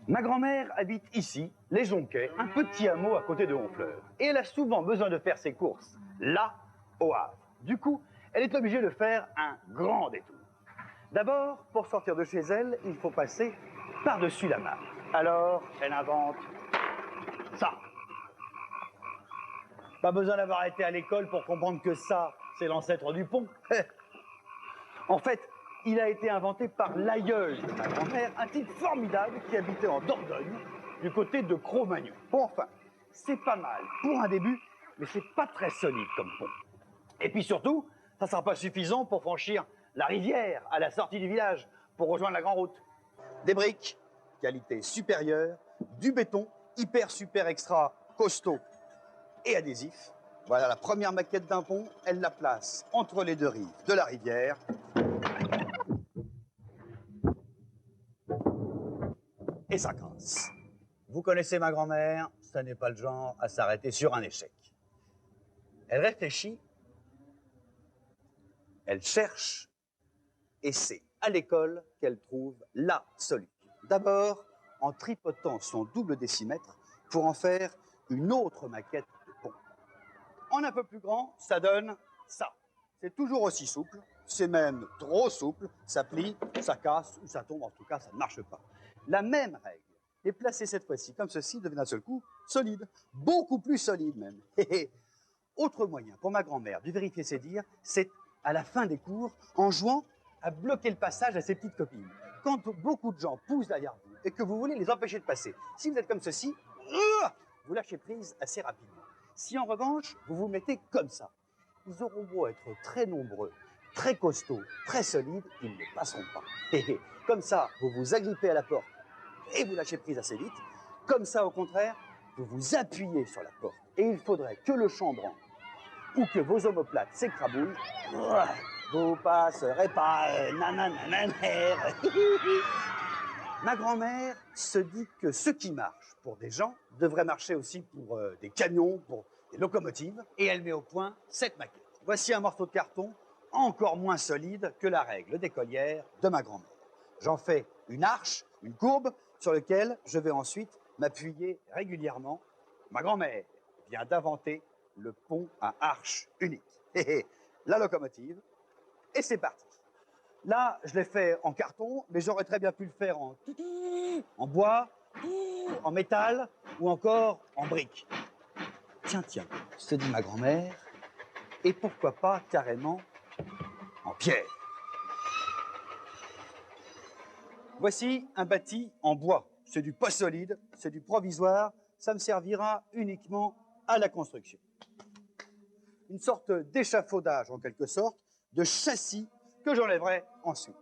Ma grand-mère habite ici, les Jonquets, un petit hameau à côté de Honfleur. Et elle a souvent besoin de faire ses courses là, au Havre. Du coup, elle est obligée de faire un grand détour. D'abord, pour sortir de chez elle, il faut passer par-dessus la mare. Alors, elle invente ça. Pas besoin d'avoir été à l'école pour comprendre que ça, c'est l'ancêtre du pont. En fait, il a été inventé par l'aïeul de ma grand-mère, un type formidable qui habitait en Dordogne, du côté de Cro-Magnon. Bon, enfin, c'est pas mal pour un début, mais c'est pas très solide comme pont. Et puis surtout, ça ne sera pas suffisant pour franchir la rivière à la sortie du village, pour rejoindre la grande route. Des briques, qualité supérieure, du béton, hyper super extra costaud et adhésif. Voilà la première maquette d'un pont, elle la place entre les deux rives de la rivière. Et ça casse. Vous connaissez ma grand-mère, ça n'est pas le genre à s'arrêter sur un échec. Elle réfléchit, elle cherche, et c'est à l'école qu'elle trouve la solution. D'abord, en tripotant son double décimètre pour en faire une autre maquette de pont. En un peu plus grand, ça donne ça. C'est toujours aussi souple, c'est même trop souple, ça plie, ça casse ou ça tombe, en tout cas ça ne marche pas. La même règle est placée cette fois-ci comme ceci, devient d'un seul coup solide, beaucoup plus solide même. Autre moyen pour ma grand-mère de vérifier ses dires, c'est à la fin des cours, en jouant à bloquer le passage à ses petites copines. Quand beaucoup de gens poussent derrière vous et que vous voulez les empêcher de passer, si vous êtes comme ceci, vous lâchez prise assez rapidement. Si en revanche, vous vous mettez comme ça, ils auront beau être très nombreux, très costauds, très solides, ils ne passeront pas. Comme ça, vous vous agrippez à la porte et vous lâchez prise assez vite. Comme ça, au contraire, vous vous appuyez sur la porte. Et il faudrait que le chambranle ou que vos omoplates s'écrabouillent, vous passerez pas. Ma grand-mère se dit que ce qui marche pour des gens devrait marcher aussi pour des camions, pour des locomotives. Et elle met au point cette maquette. Voici un morceau de carton encore moins solide que la règle d'écolière de ma grand-mère. J'en fais une arche, une courbe, sur laquelle je vais ensuite m'appuyer régulièrement. Ma grand-mère vient d'inventer le pont à arche unique. La locomotive, et c'est parti. Là, je l'ai fait en carton, mais j'aurais très bien pu le faire en bois, en métal ou encore en briques. Tiens, se dit ma grand-mère, et pourquoi pas carrément en pierre. Voici un bâti en bois. C'est du pas solide, c'est du provisoire, ça me servira uniquement à la construction. Une sorte d'échafaudage en quelque sorte, de châssis que j'enlèverai ensuite.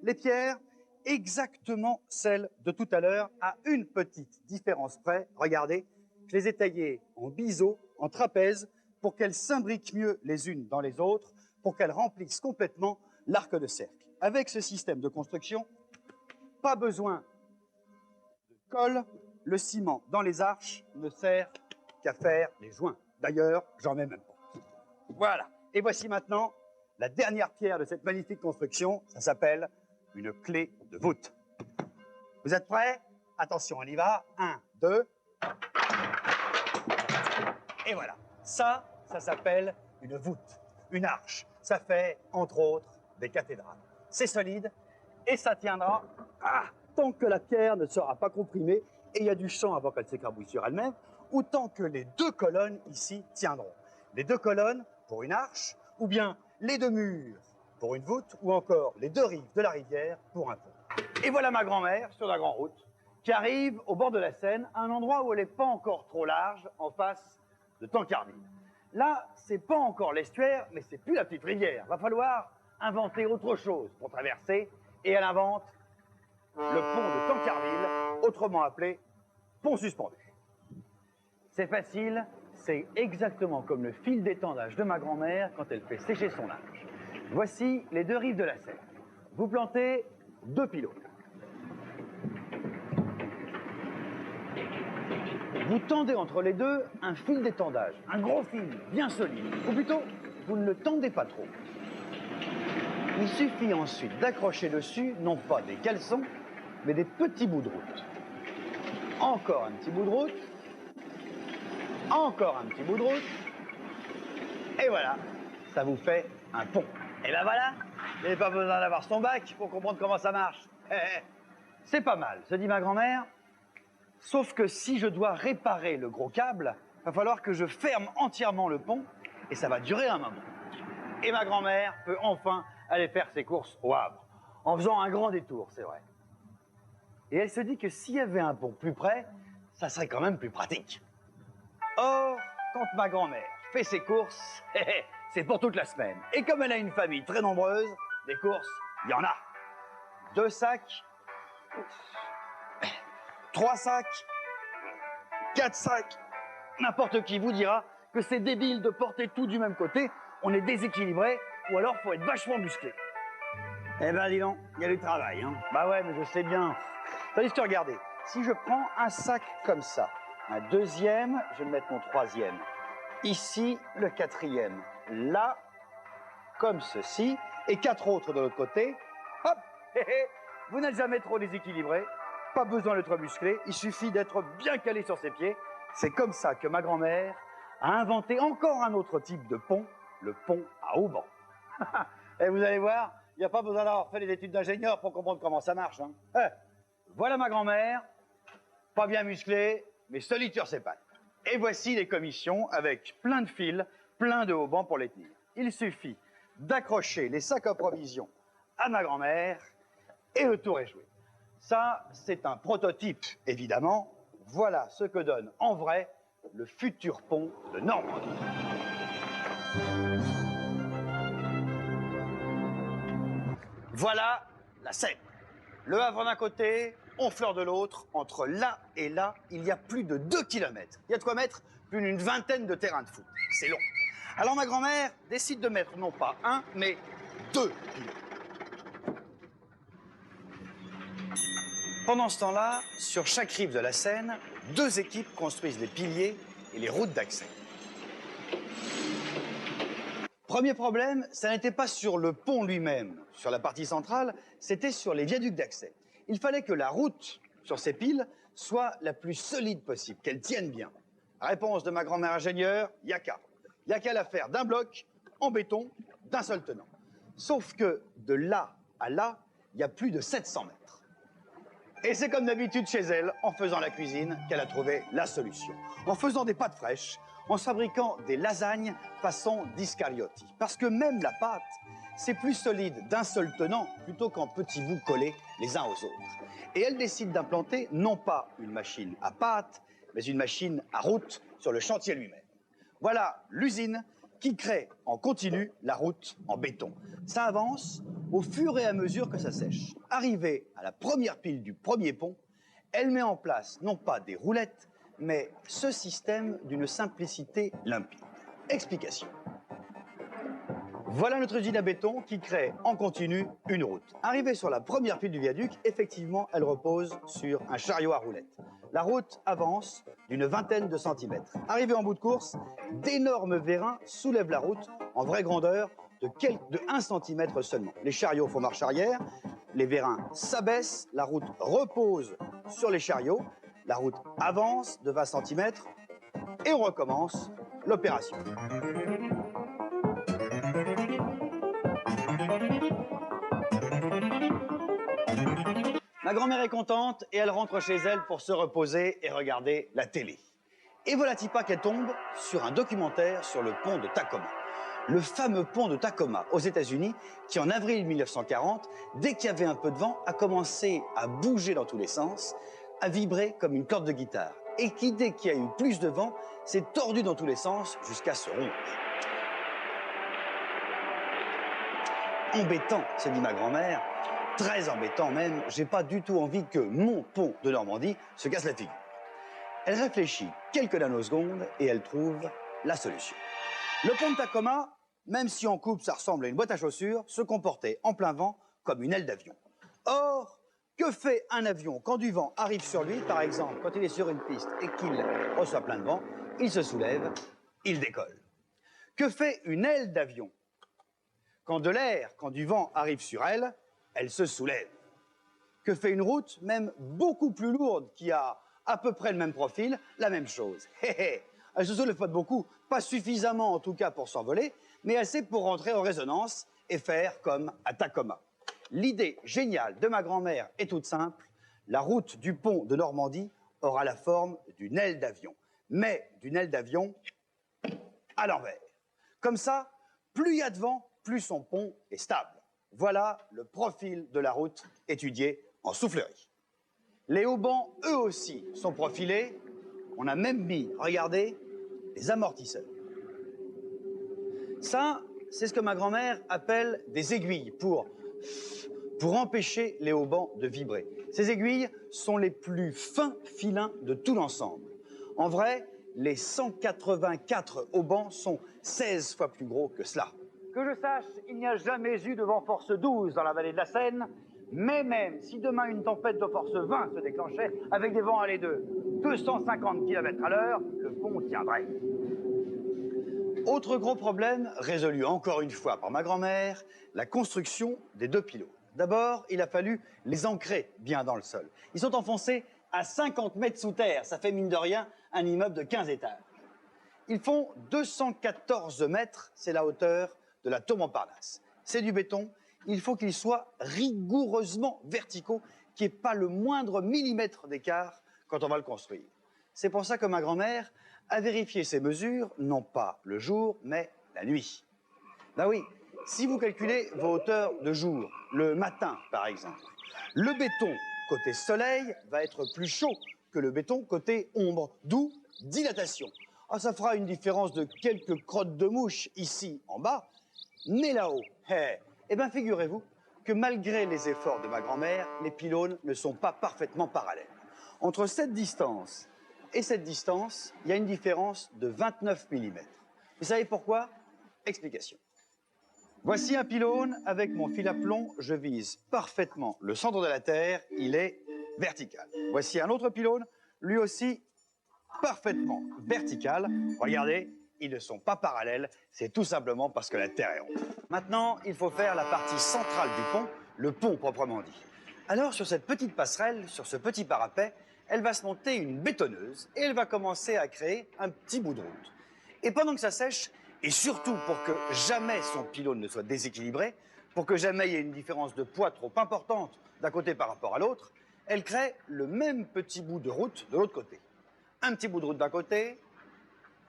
Les pierres, exactement celles de tout à l'heure, à une petite différence près. Regardez, je les ai taillées en biseau, en trapèze, pour qu'elles s'imbriquent mieux les unes dans les autres, pour qu'elles remplissent complètement l'arc de cercle. Avec ce système de construction, pas besoin de colle, le ciment dans les arches ne sert qu'à faire les joints. D'ailleurs, j'en mets même pas. Voilà. Et voici maintenant la dernière pierre de cette magnifique construction. Ça s'appelle une clé de voûte. Vous êtes prêts? Attention, on y va. 1, 2. Et voilà. Ça s'appelle une voûte, une arche. Ça fait, entre autres, des cathédrales. C'est solide et ça tiendra tant que la pierre ne sera pas comprimée et il y a du champ avant qu'elle s'écrabouille sur elle-même, autant que les deux colonnes ici tiendront. Les deux colonnes pour une arche, ou bien les deux murs pour une voûte, ou encore les deux rives de la rivière pour un pont. Et voilà ma grand-mère sur la grande route, qui arrive au bord de la Seine, à un endroit où elle n'est pas encore trop large, en face de Tancarville. Là, c'est pas encore l'estuaire, mais c'est plus la petite rivière. Va falloir inventer autre chose pour traverser, et elle invente le pont de Tancarville, autrement appelé pont suspendu. C'est facile, c'est exactement comme le fil d'étendage de ma grand-mère quand elle fait sécher son linge. Voici les deux rives de la Seine. Vous plantez 2 pylônes. Vous tendez entre les deux un fil d'étendage, un gros fil bien solide. Ou plutôt, vous ne le tendez pas trop. Il suffit ensuite d'accrocher dessus, non pas des caleçons, mais des petits bouts de route. Encore un petit bout de route. Encore un petit bout de route. Et voilà, ça vous fait un pont. Et ben voilà, vous n'avez pas besoin d'avoir son bac pour comprendre comment ça marche. C'est pas mal, se dit ma grand-mère. Sauf que si je dois réparer le gros câble, il va falloir que je ferme entièrement le pont et ça va durer un moment. Et ma grand-mère peut enfin aller faire ses courses au Havre, en faisant un grand détour, c'est vrai. Et elle se dit que s'il y avait un pont plus près, ça serait quand même plus pratique. Or, quand ma grand-mère fait ses courses, c'est pour toute la semaine. Et comme elle a une famille très nombreuse, des courses, il y en a. 2 sacs, 3 sacs, 4 sacs. N'importe qui vous dira que c'est débile de porter tout du même côté, on est déséquilibré, ou alors faut être vachement musclé. Eh ben dis donc, il y a du travail, hein. Bah ouais, mais je sais bien. Tandis que regardez, si je prends un sac comme ça, un deuxième, je vais mettre mon troisième. Ici, le quatrième. Là, comme ceci, et 4 autres de l'autre côté. Hop, vous n'êtes jamais trop déséquilibré, pas besoin d'être musclé, il suffit d'être bien calé sur ses pieds. C'est comme ça que ma grand-mère a inventé encore un autre type de pont, le pont à haubans. Et vous allez voir, il n'y a pas besoin d'avoir fait les études d'ingénieur pour comprendre comment ça marche. Hein. Voilà ma grand-mère, pas bien musclée, mais solide sur ses pattes. Et voici les commissions avec plein de fils, plein de haubans pour les tenir. Il suffit d'accrocher les sacs à provisions à ma grand-mère et le tour est joué. Ça, c'est un prototype, évidemment. Voilà ce que donne en vrai le futur pont de Normandie. Voilà la scène. Le Havre d'un côté, Honfleur de l'autre. Entre là et là, il y a plus de 2 kilomètres. Il y a de quoi mettre plus d'une vingtaine de terrains de foot. C'est long. Alors ma grand-mère décide de mettre non pas 1, mais 2 pilotes. Pendant ce temps-là, sur chaque rive de la Seine, 2 équipes construisent les piliers et les routes d'accès. Premier problème, ça n'était pas sur le pont lui-même, sur la partie centrale, c'était sur les viaducs d'accès. Il fallait que la route sur ces piles soit la plus solide possible, qu'elle tienne bien. Réponse de ma grand-mère ingénieure, yaka. Yaka l'affaire d'un bloc en béton, d'un seul tenant. Sauf que de là à là, il y a plus de 700 mètres. Et c'est comme d'habitude chez elle, en faisant la cuisine, qu'elle a trouvé la solution. En faisant des pâtes fraîches, en se fabriquant des lasagnes façon d'Iscariotti. Parce que même la pâte, c'est plus solide d'un seul tenant plutôt qu'en petits bouts collés les uns aux autres. Et elle décide d'implanter non pas une machine à pâte, mais une machine à route sur le chantier lui-même. Voilà l'usine qui crée en continu la route en béton. Ça avance au fur et à mesure que ça sèche. Arrivée à la première pile du premier pont, elle met en place non pas des roulettes, mais ce système d'une simplicité limpide. Explication. Voilà notre usine à béton qui crée en continu une route. Arrivée sur la première pile du viaduc, effectivement, elle repose sur un chariot à roulettes. La route avance d'une vingtaine de centimètres. Arrivée en bout de course, d'énormes vérins soulèvent la route en vraie grandeur de 1 cm seulement. Les chariots font marche arrière, les vérins s'abaissent, la route repose sur les chariots, la route avance de 20 cm et on recommence l'opération. Ma grand-mère est contente et elle rentre chez elle pour se reposer et regarder la télé. Et voilà-t-il pas qu'elle tombe sur un documentaire sur le pont de Tacoma. Le fameux pont de Tacoma aux États-Unis qui, en avril 1940, dès qu'il y avait un peu de vent, a commencé à bouger dans tous les sens, à vibrer comme une corde de guitare. Et qui, dès qu'il y a eu plus de vent, s'est tordu dans tous les sens jusqu'à se rompre. Embêtant, se dit ma grand-mère, très embêtant même, j'ai pas du tout envie que mon pont de Normandie se casse la figure. Elle réfléchit quelques nanosecondes et elle trouve la solution. Le pont de Tacoma, même si en coupe ça ressemble à une boîte à chaussures, se comportait en plein vent comme une aile d'avion. Or, que fait un avion quand du vent arrive sur lui, par exemple quand il est sur une piste et qu'il reçoit plein de vent, il se soulève, il décolle. Que fait une aile d'avion? Quand de l'air, quand du vent arrive sur elle, elle se soulève. Que fait une route, même beaucoup plus lourde, qui a À peu près le même profil, la même chose. Elle se soulève pas de beaucoup, pas suffisamment en tout cas pour s'envoler, mais assez pour rentrer en résonance et faire comme à Tacoma. L'idée géniale de ma grand-mère est toute simple. La route du pont de Normandie aura la forme d'une aile d'avion, mais d'une aile d'avion à l'envers. Comme ça, plus il y a de vent, plus son pont est stable. Voilà le profil de la route étudiée en soufflerie. Les haubans, eux aussi, sont profilés. On a même mis, regardez, des amortisseurs. Ça, c'est ce que ma grand-mère appelle des aiguilles pour empêcher les haubans de vibrer. Ces aiguilles sont les plus fins filins de tout l'ensemble. En vrai, les 184 haubans sont 16 fois plus gros que cela. Que je sache, il n'y a jamais eu de vent force 12 dans la vallée de la Seine, mais même si demain une tempête de force 20 se déclenchait avec des vents allés de 250 km à l'heure, le pont tiendrait. Autre gros problème, résolu encore une fois par ma grand-mère, la construction des deux pylônes. D'abord, il a fallu les ancrer bien dans le sol. Ils sont enfoncés à 50 mètres sous terre. Ça fait, mine de rien, un immeuble de 15 étages. Ils font 214 mètres, c'est la hauteur de la tour Montparnasse. C'est du béton, il faut qu'ils soient rigoureusement verticaux, qu'il n'y ait pas le moindre millimètre d'écart quand on va le construire. C'est pour ça que ma grand-mère a vérifié ces mesures, non pas le jour, mais la nuit. Ben oui, si vous calculez vos hauteurs de jour, le matin par exemple, le béton côté soleil va être plus chaud que le béton côté ombre, d'où dilatation. Ah, ça fera une différence de quelques crottes de mouche ici en bas, mais là-haut, eh bien figurez-vous que malgré les efforts de ma grand-mère, les pylônes ne sont pas parfaitement parallèles. Entre cette distance et cette distance, il y a une différence de 29 mm. Vous savez pourquoi? Explication. Voici un pylône, avec mon fil à plomb, je vise parfaitement le centre de la Terre, il est vertical. Voici un autre pylône, lui aussi parfaitement vertical. Regardez, ils ne sont pas parallèles, c'est tout simplement parce que la Terre est ronde. Maintenant, il faut faire la partie centrale du pont, le pont proprement dit. Alors, sur cette petite passerelle, sur ce petit parapet, elle va se monter une bétonneuse et elle va commencer à créer un petit bout de route. Et pendant que ça sèche, et surtout pour que jamais son pylône ne soit déséquilibré, pour que jamais il y ait une différence de poids trop importante d'un côté par rapport à l'autre, elle crée le même petit bout de route de l'autre côté. Un petit bout de route d'un côté,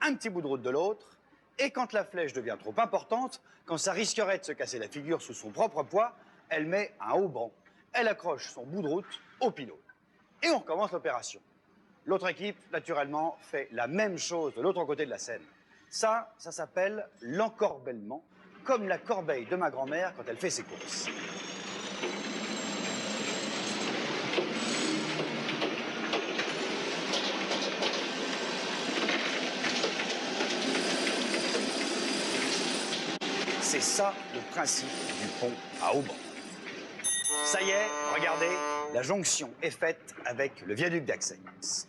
un petit bout de route de l'autre, et quand la flèche devient trop importante, quand ça risquerait de se casser la figure sous son propre poids, elle met un hauban. Elle accroche son bout de route au pylône. Et on recommence l'opération. L'autre équipe, naturellement, fait la même chose de l'autre côté de la Seine. Ça s'appelle l'encorbellement, comme la corbeille de ma grand-mère quand elle fait ses courses. C'est ça le principe du pont à haubans. Ça y est, regardez, la jonction est faite avec le viaduc d'accès.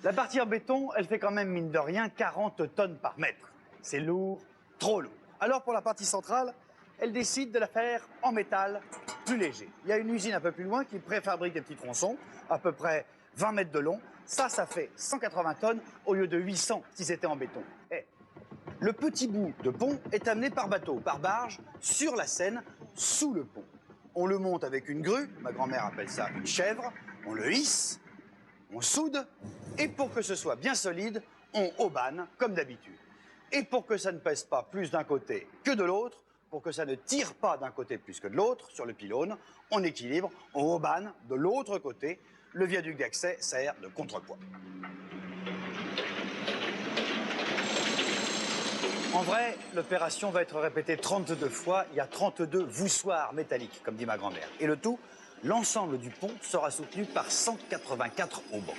La partie en béton, elle fait quand même, mine de rien, 40 tonnes par mètre. C'est lourd, trop lourd. Alors pour la partie centrale, elle décide de la faire en métal plus léger. Il y a une usine un peu plus loin qui préfabrique des petits tronçons, à peu près 20 mètres de long. Ça fait 180 tonnes au lieu de 800 si c'était en béton. Le petit bout de pont est amené par bateau, par barge, sur la Seine, sous le pont. On le monte avec une grue, ma grand-mère appelle ça une chèvre, on le hisse, on soude, et pour que ce soit bien solide, on haubanne comme d'habitude. Et pour que ça ne pèse pas plus d'un côté que de l'autre, pour que ça ne tire pas d'un côté plus que de l'autre sur le pylône, on équilibre, on haubanne de l'autre côté. Le viaduc d'accès sert de contrepoids. En vrai, l'opération va être répétée 32 fois. Il y a 32 voussoirs métalliques, comme dit ma grand-mère. Et le tout, l'ensemble du pont sera soutenu par 184 haubans.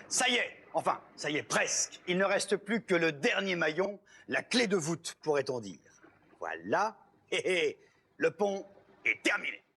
Ça y est, enfin, ça y est, presque. Il ne reste plus que le dernier maillon, la clé de voûte, pourrait-on dire. Voilà, le pont est terminé.